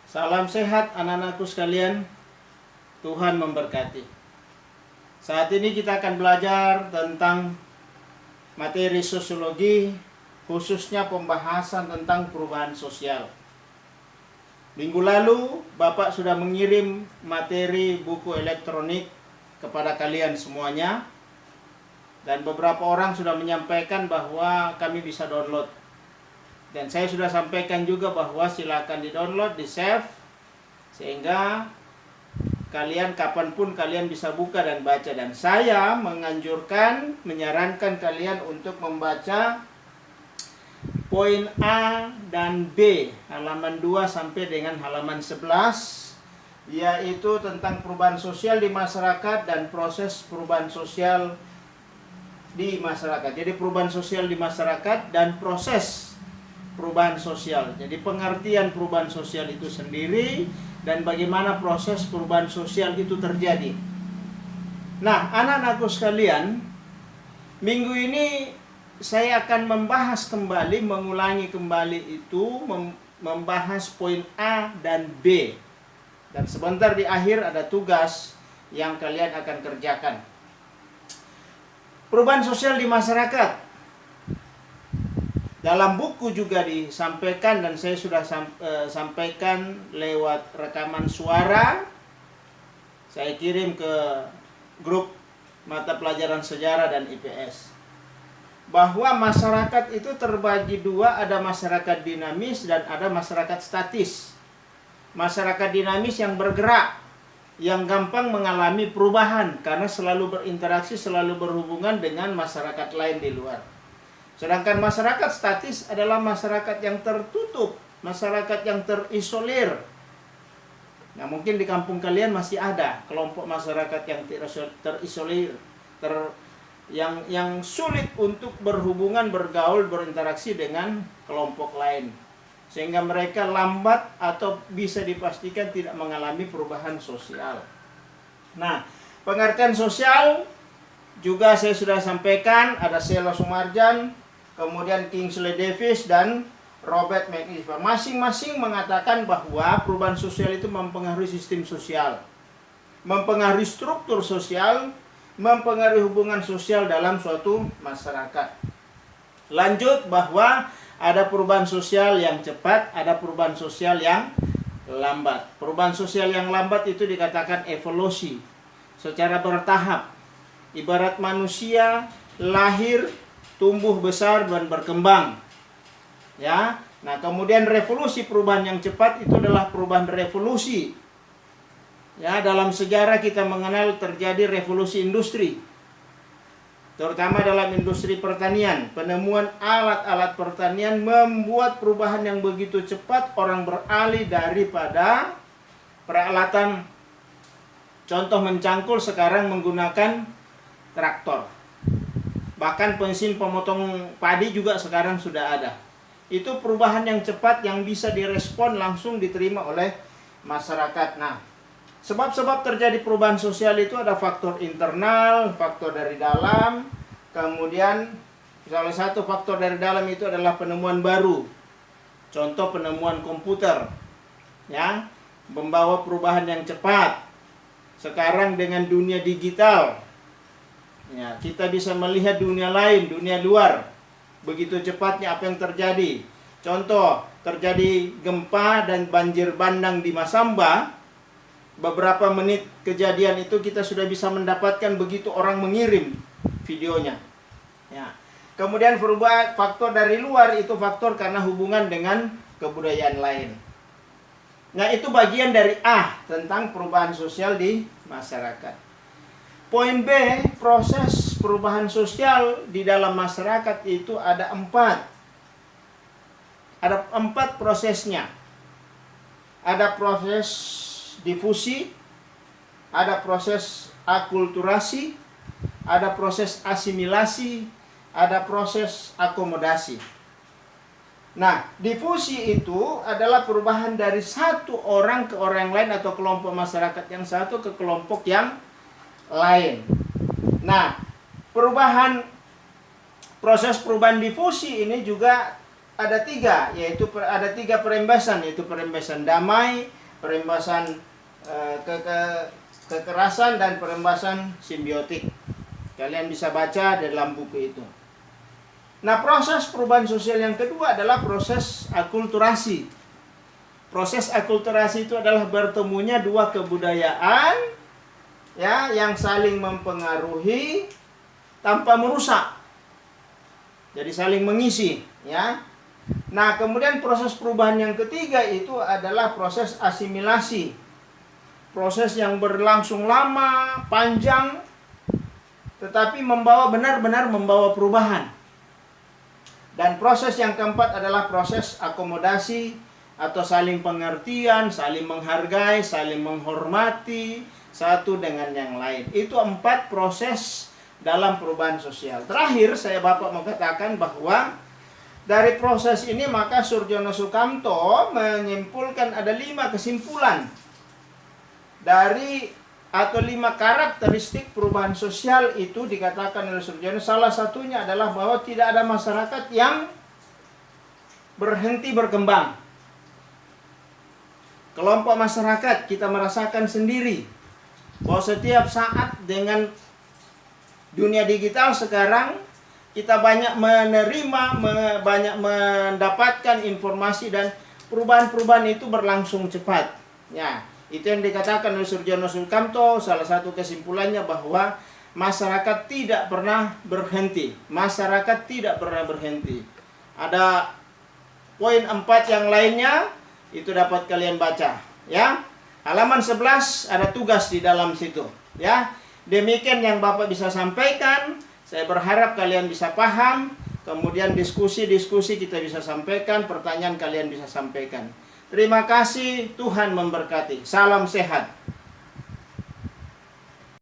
Salam sehat anak-anakku sekalian, Tuhan memberkati. Saat ini kita akan belajar tentang materi sosiologi, khususnya pembahasan tentang perubahan sosial. Minggu lalu Bapak sudah mengirim materi buku elektronik kepada kalian semuanya, dan beberapa orang sudah menyampaikan bahwa kami bisa download. Dan saya sudah sampaikan juga bahwa silakan di-download, di-save, sehingga kalian kapanpun kalian bisa buka dan baca. Dan saya menyarankan kalian untuk membaca poin A dan B, halaman 2 sampai dengan halaman 11, yaitu tentang perubahan sosial di masyarakat dan proses perubahan sosial di masyarakat. Jadi perubahan sosial di masyarakat dan proses perubahan sosial. Jadi pengertian perubahan sosial itu sendiri dan bagaimana proses perubahan sosial itu terjadi. Nah, anak-anakku sekalian, minggu ini saya akan mengulangi kembali itu, membahas poin A dan B. Dan sebentar di akhir ada tugas yang kalian akan kerjakan. Perubahan sosial di masyarakat. Dalam buku juga disampaikan, dan saya sudah sampaikan lewat rekaman suara. Saya kirim ke grup mata pelajaran sejarah dan IPS. Bahwa masyarakat itu terbagi dua, ada masyarakat dinamis dan ada masyarakat statis. Masyarakat dinamis yang bergerak, yang gampang mengalami perubahan karena selalu berinteraksi, selalu berhubungan dengan masyarakat lain di luar. Sedangkan masyarakat statis adalah masyarakat yang tertutup, masyarakat yang terisolir. Nah, mungkin di kampung kalian masih ada kelompok masyarakat yang terisolir, yang sulit untuk berhubungan, bergaul, berinteraksi dengan kelompok lain. Sehingga mereka lambat atau bisa dipastikan tidak mengalami perubahan sosial. Nah, pengertian sosial juga saya sudah sampaikan, ada Sheila Sumarjan, kemudian Kingsley Davis, dan Robert McIver. Masing-masing mengatakan bahwa perubahan sosial itu mempengaruhi sistem sosial, mempengaruhi struktur sosial, mempengaruhi hubungan sosial dalam suatu masyarakat. Lanjut bahwa ada perubahan sosial yang cepat, ada perubahan sosial yang lambat. Perubahan sosial yang lambat itu dikatakan evolusi secara bertahap. Ibarat manusia lahir, tumbuh besar dan berkembang. Ya. Nah, kemudian revolusi perubahan yang cepat itu adalah perubahan revolusi. Ya, dalam sejarah kita mengenal terjadi revolusi industri. Terutama dalam industri pertanian. Penemuan alat-alat pertanian membuat perubahan yang begitu cepat, orang beralih daripada peralatan contoh mencangkul sekarang menggunakan traktor. Bahkan mesin pemotong padi juga sekarang sudah ada. Itu perubahan yang cepat yang bisa direspon langsung diterima oleh masyarakat. Nah, sebab-sebab terjadi perubahan sosial itu ada faktor internal, faktor dari dalam. Kemudian salah satu faktor dari dalam itu adalah penemuan baru. Contoh penemuan komputer. Ya, membawa perubahan yang cepat. Sekarang dengan dunia digital, ya, kita bisa melihat dunia lain, dunia luar. Begitu cepatnya apa yang terjadi. Contoh, terjadi gempa dan banjir bandang di Masamba. Beberapa menit kejadian itu kita sudah bisa mendapatkan begitu orang mengirim videonya. Ya. Kemudian perubahan faktor dari luar itu faktor karena hubungan dengan kebudayaan lain. Nah, itu bagian dari A tentang perubahan sosial di masyarakat. Poin B, proses perubahan sosial di dalam masyarakat itu ada 4. Ada 4 prosesnya. Ada proses difusi, ada proses akulturasi, ada proses asimilasi, ada proses akomodasi. Nah, difusi itu adalah perubahan dari satu orang ke orang lain atau kelompok masyarakat yang satu ke kelompok yang lain. Nah, proses perubahan difusi ini juga ada 3, yaitu ada 3 perembasan, yaitu perembasan damai, perembasan kekerasan dan perembasan simbiotik. Kalian bisa baca di dalam buku itu. Nah, proses perubahan sosial yang kedua adalah proses akulturasi. Proses akulturasi itu adalah bertemunya dua kebudayaan ya yang saling mempengaruhi tanpa merusak. Jadi saling mengisi, ya. Nah, kemudian proses perubahan yang ketiga itu adalah proses asimilasi. Proses yang berlangsung lama, panjang, tetapi benar-benar membawa perubahan. Dan proses yang keempat adalah proses akomodasi atau saling pengertian, saling menghargai, saling menghormati satu dengan yang lain. Itu 4 proses dalam perubahan sosial. Terakhir, saya Bapak mengatakan bahwa dari proses ini maka Surjono Sukamto menyimpulkan ada 5 kesimpulan dari atau 5 karakteristik perubahan sosial. Itu dikatakan oleh Surjono. Salah satunya adalah bahwa tidak ada masyarakat yang berhenti berkembang. Kelompok masyarakat kita merasakan sendiri bahwa setiap saat dengan dunia digital sekarang kita banyak menerima, banyak mendapatkan informasi dan perubahan-perubahan itu berlangsung cepat. Ya, itu yang dikatakan oleh Surjono Sukamto. Salah satu kesimpulannya bahwa masyarakat tidak pernah berhenti. Masyarakat tidak pernah berhenti. Ada poin 4 yang lainnya itu dapat kalian baca, ya. Halaman 11 ada tugas di dalam situ, ya. Demikian yang Bapak bisa sampaikan. Saya berharap kalian bisa paham. Kemudian diskusi-diskusi kita bisa sampaikan, pertanyaan kalian bisa sampaikan. Terima kasih, Tuhan memberkati. Salam sehat.